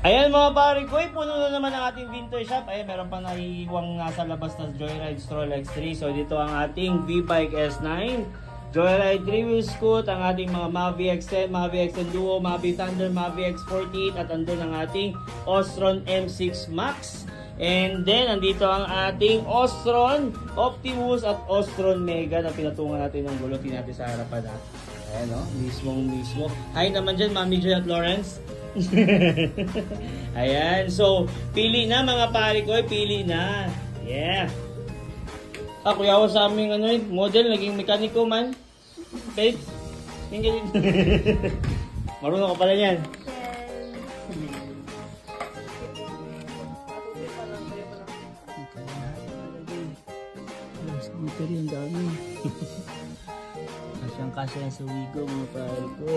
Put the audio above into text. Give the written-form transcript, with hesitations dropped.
Ayan mga pare ko, puno na naman ang ating vintage shop. Ayan, meron pa naiiwang nasa labas na Joyride Stroll X3. So dito ang ating V-Bike S9, Joyride 3-wheel scoot, ang ating mga Mavi X10, Mavi X10 Duo, Mavi Thunder, Mavi X48 at andun ang ating Ostron M6 Max. And then, andito ang ating Ostron Optimus at Ostron Mega na pinatungan natin ng gulo. Natin sa harapan natin. Ayan o, mismo. Hi naman dyan, Mami Joy at Lawrence. Ayan, so pili na mga pare ko, pili na. Yeah. Kuya ako sa aming model, naging mekaniko man. Okay? Marunong ka pala yan. Dito rin, dami. Kasyang-kasya sa wigo mga pare ko.